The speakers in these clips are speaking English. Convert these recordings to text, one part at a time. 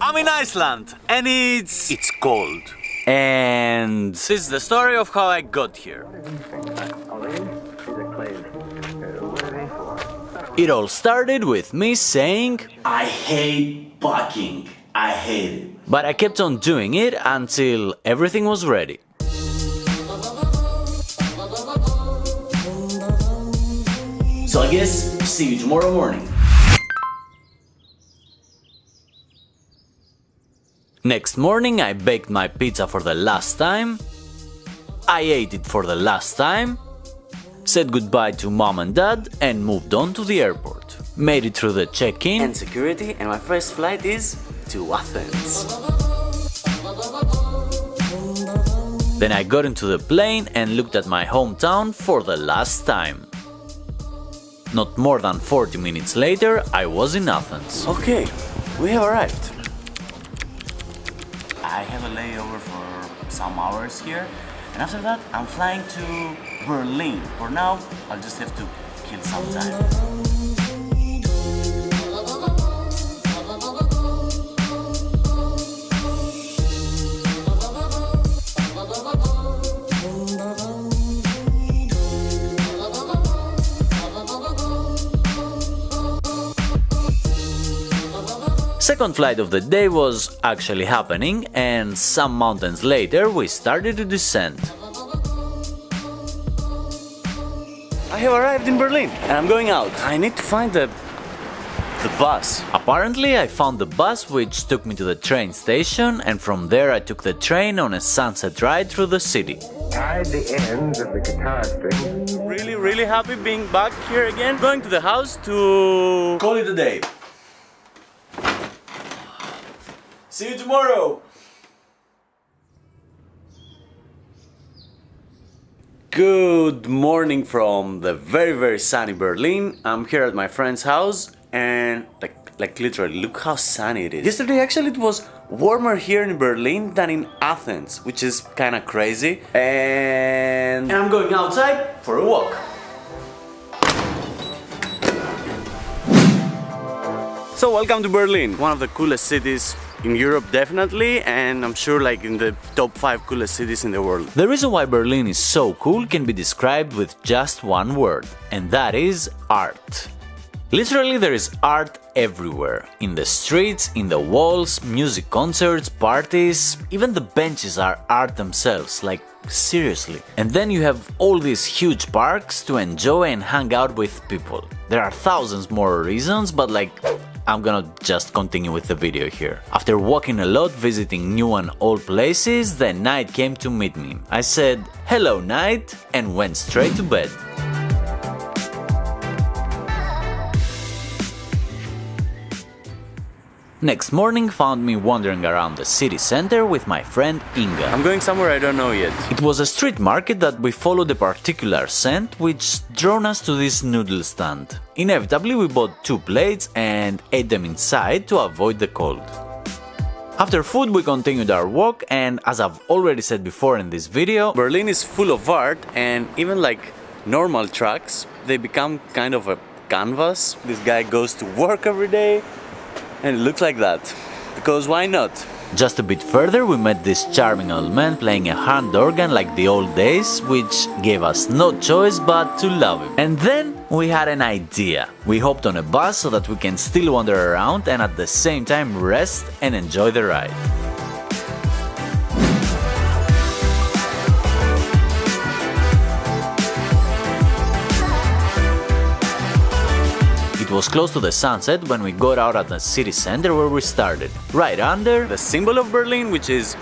I'm in Iceland, and it's cold. And this is the story of how I got here. It all started with me saying, I hate packing, I hate it. But I kept on doing it until everything was ready. So I guess see you tomorrow morning. Next morning I baked my pizza for the last time. I ate it for the last time. Said goodbye to mom and dad and moved on to the airport. Made it through the check-in and security, and my first flight is to Athens. Then I got into the plane and looked at my hometown for the last time. Not more than 40 minutes later, I was in Athens. Okay, we have arrived. I have a layover for some hours here, and after that I'm flying to Berlin. For now, I'll just have to kill some time. Second flight of the day was actually happening, and some mountains later we started to descend. I have arrived in Berlin and I'm going out. I need to find the bus. Apparently I found the bus, which took me to the train station, and from there I took the train on a sunset ride through the city. Tied the ends of the guitar strings. Really happy being back here again. Going to the house to call it a day. See you tomorrow! Good morning from the very sunny Berlin. I'm here at my friend's house and like literally look how sunny it is. Yesterday actually it was warmer here in Berlin than in Athens, which is kinda crazy. And I'm going outside for a walk. So welcome to Berlin, one of the coolest cities in Europe definitely, and I'm sure like in the top 5 coolest cities in the world. The reason why Berlin is so cool can be described with just one word, and that is art. Literally there is art everywhere. In the streets, in the walls, music concerts, parties, even the benches are art themselves, like seriously. And then you have all these huge parks to enjoy and hang out with people. There are thousands more reasons, but like I'm gonna just continue with the video here. After walking a lot, visiting new and old places, the night came to meet me. I said, hello night, and went straight to bed. Next morning found me wandering around the city center with my friend Inga. I'm going somewhere I don't know yet. It was a street market that we followed a particular scent which drawn us to this noodle stand. Inevitably we bought 2 plates and ate them inside to avoid the cold. After food we continued our walk, and as I've already said before in this video, Berlin is full of art, and even like normal trucks, they become kind of a canvas. This guy goes to work every day. And it looks like that, because why not? Just a bit further we met this charming old man playing a hand organ like the old days, which gave us no choice but to love him. And then we had an idea. We hopped on a bus so that we can still wander around and at the same time rest and enjoy the ride. It was close to the sunset when we got out at the city center where we started, right under the symbol of Berlin, which is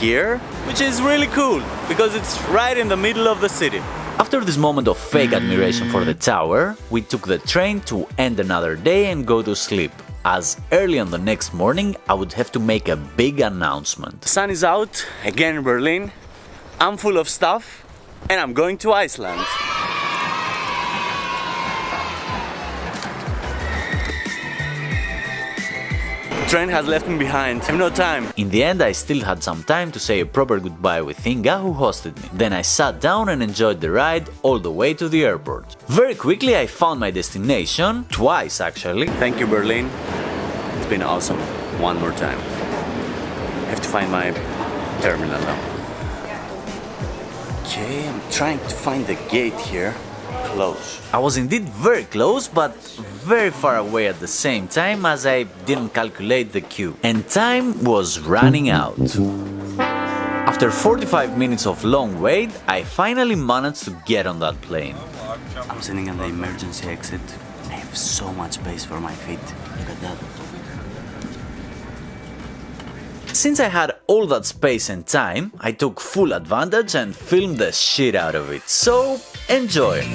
here, which is really cool because it's right in the middle of the city. After this moment of fake admiration for the tower, we took the train to end another day and go to sleep, as early on the next morning I would have to make a big announcement. The sun is out again in Berlin, I'm full of stuff, and I'm going to Iceland. The train has left me behind. I have no time. In the end, I still had some time to say a proper goodbye with Inga, who hosted me. Then I sat down and enjoyed the ride all the way to the airport. Very quickly I found my destination, twice actually. Thank you, Berlin. It's been awesome. One more time. I have to find my terminal now. Okay, I'm trying to find the gate here. Close. I was indeed very close, but very far away at the same time as I didn't calculate the queue. And time was running out. After 45 minutes of long wait, I finally managed to get on that plane. I'm sitting on the emergency exit. I have so much space for my feet. Look at that. Since I had all that space and time, I took full advantage and filmed the shit out of it. So, enjoy!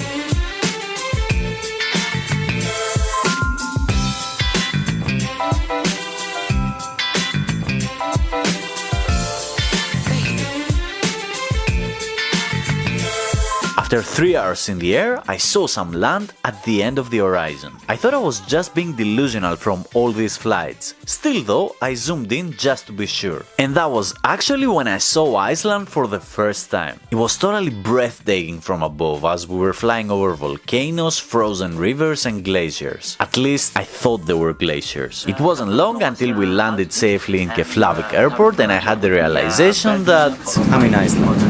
After 3 hours in the air, I saw some land at the end of the horizon. I thought I was just being delusional from all these flights. Still though, I zoomed in just to be sure. And that was actually when I saw Iceland for the first time. It was totally breathtaking from above as we were flying over volcanoes, frozen rivers and glaciers. At least I thought they were glaciers. It wasn't long until we landed safely in Keflavik airport and I had the realization that I'm in Iceland.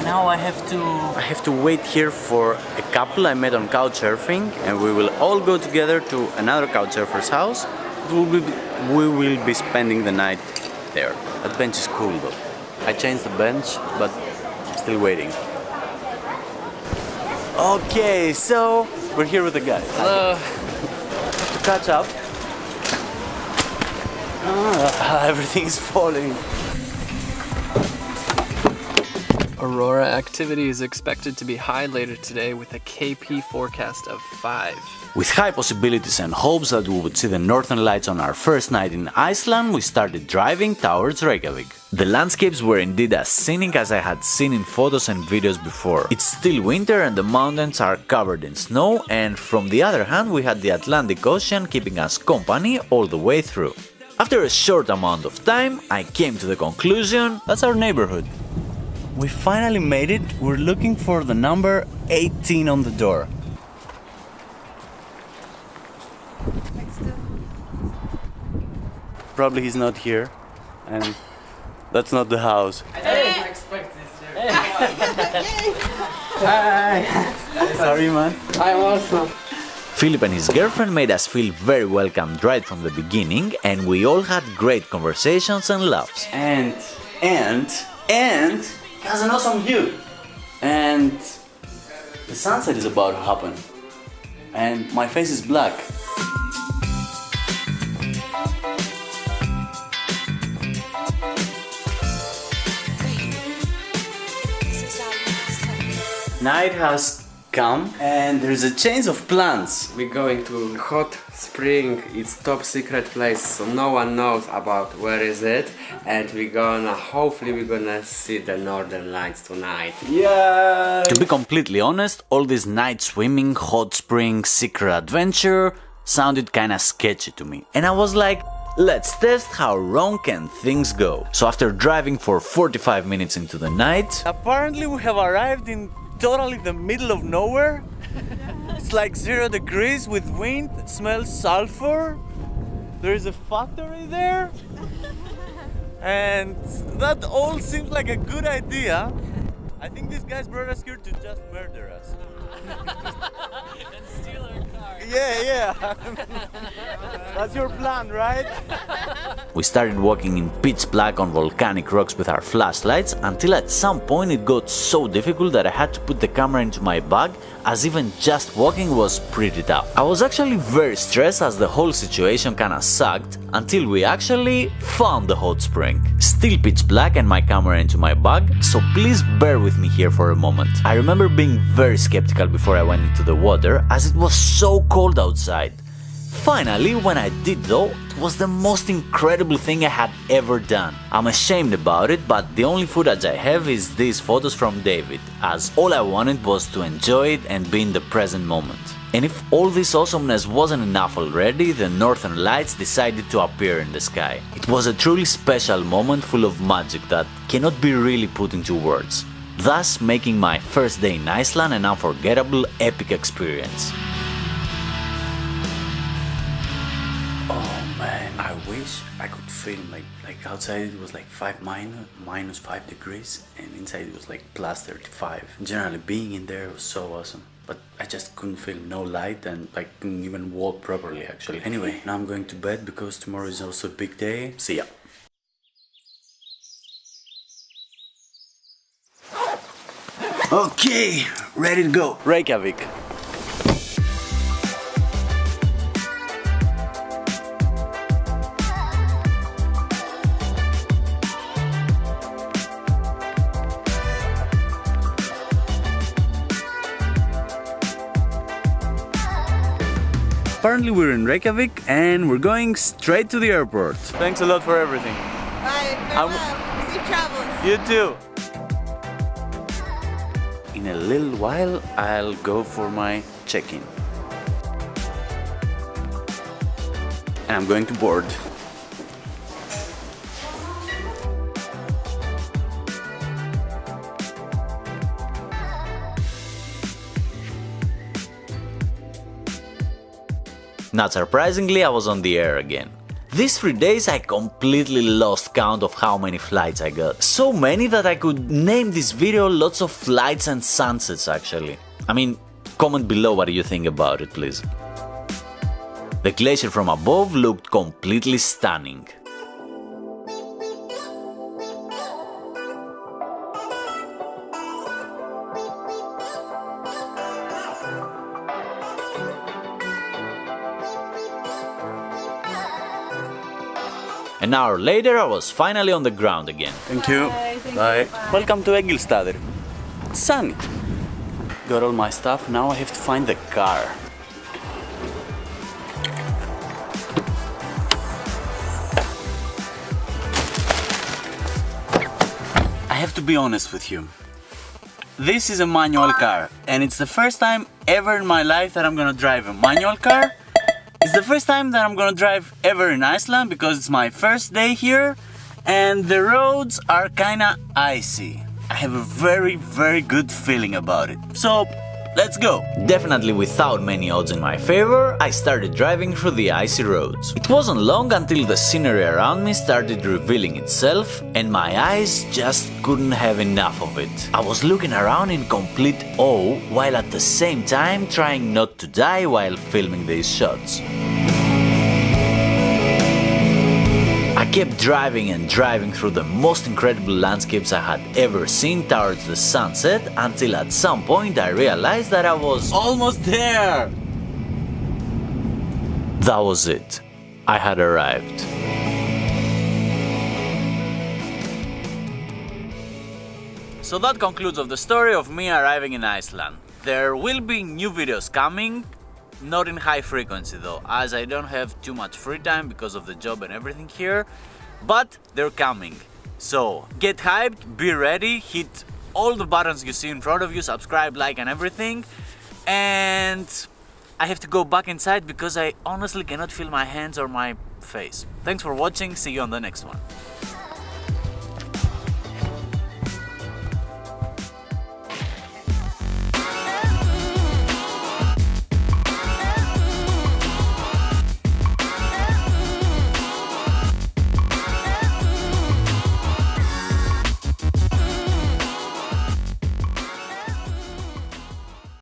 Now I have to wait here for a couple I met on couchsurfing, and we will all go together to another couchsurfer's house. We will be spending the night there. That bench is cool though. I changed the bench, but I'm still waiting. Okay, so we're here with the guys. Hello. Have to catch up. Everything is falling. Aurora activity is expected to be high later today with a KP forecast of 5. With high possibilities and hopes that we would see the northern lights on our first night in Iceland, we started driving towards Reykjavik. The landscapes were indeed as scenic as I had seen in photos and videos before. It's still winter and the mountains are covered in snow, and from the other hand we had the Atlantic Ocean keeping us company all the way through. After a short amount of time, I came to the conclusion that's our neighborhood. We finally made it. We're looking for the number 18 on the door. Probably he's not here, and that's not the house. I didn't expect this. Hi! Sorry, man. I'm also. Philip and his girlfriend made us feel very welcomed right from the beginning, and we all had great conversations and laughs. And it has an awesome view, and the sunset is about to happen, and my face is black. Night has come and there's a change of plans. We're going to hot spring. It's top secret place, so no one knows about where is it, and hopefully we're gonna see the northern lights tonight. Yeah. To be completely honest, all this night swimming, hot spring, secret adventure sounded kinda sketchy to me, and I was like, let's test how wrong can things go. So after driving for 45 minutes into the night, apparently we have arrived in totally the middle of nowhere. It's like 0 degrees with wind, it smells sulfur. There is a factory there. And that all seems like a good idea. I think these guys brought us here to just murder us. And steal our car. Yeah. That's your plan, right? We started walking in pitch black on volcanic rocks with our flashlights until at some point it got so difficult that I had to put the camera into my bag, as even just walking was pretty tough. I was actually very stressed as the whole situation kinda sucked until we actually found the hot spring. Still pitch black and my camera into my bag, so please bear with me here for a moment. I remember being very skeptical before I went into the water as it was so cold outside. Finally, when I did though, it was the most incredible thing I had ever done. I'm ashamed about it, but the only footage I have is these photos from David, as all I wanted was to enjoy it and be in the present moment. And if all this awesomeness wasn't enough already, the northern lights decided to appear in the sky. It was a truly special moment full of magic that cannot be really put into words, thus making my first day in Iceland an unforgettable, epic experience. Oh man, I wish I could film like outside it was like minus 5 degrees, and inside it was like plus 35. Generally being in there was so awesome. But I just couldn't film, no light, and like couldn't even walk properly actually. Anyway, now I'm going to bed because tomorrow is also a big day. See ya. Okay, ready to go. Reykjavik. Apparently we're in Reykjavik and we're going straight to the airport. Thanks a lot for everything. Bye, farewell. Safe travels. You too. In a little while I'll go for my check-in. And I'm going to board. Not surprisingly, I was on the air again. These 3 days I completely lost count of how many flights I got. So many that I could name this video lots of flights and sunsets actually. I mean, comment below what you think about it, please. The glacier from above looked completely stunning. An hour later I was finally on the ground again. Thank you. Bye. Welcome to Egilstaðir. It's sunny. Got all my stuff, now I have to find the car. I have to be honest with you. This is a manual car, and it's the first time ever in my life that I'm gonna drive a manual car. It's the first time that I'm gonna drive ever in Iceland because it's my first day here and the roads are kinda icy. I have a very good feeling about it. So, let's go! Definitely without many odds in my favor, I started driving through the icy roads. It wasn't long until the scenery around me started revealing itself and my eyes just couldn't have enough of it. I was looking around in complete awe while at the same time trying not to die while filming these shots. I kept driving and driving through the most incredible landscapes I had ever seen towards the sunset until at some point I realized that I was almost there. That was it. I had arrived. So that concludes of the story of me arriving in Iceland. There will be new videos coming. Not in high frequency though, as I don't have too much free time because of the job and everything here, but they're coming. So get hyped, be ready, hit all the buttons you see in front of you, subscribe, like and everything. And I have to go back inside because I honestly cannot feel my hands or my face. Thanks for watching, see you on the next one.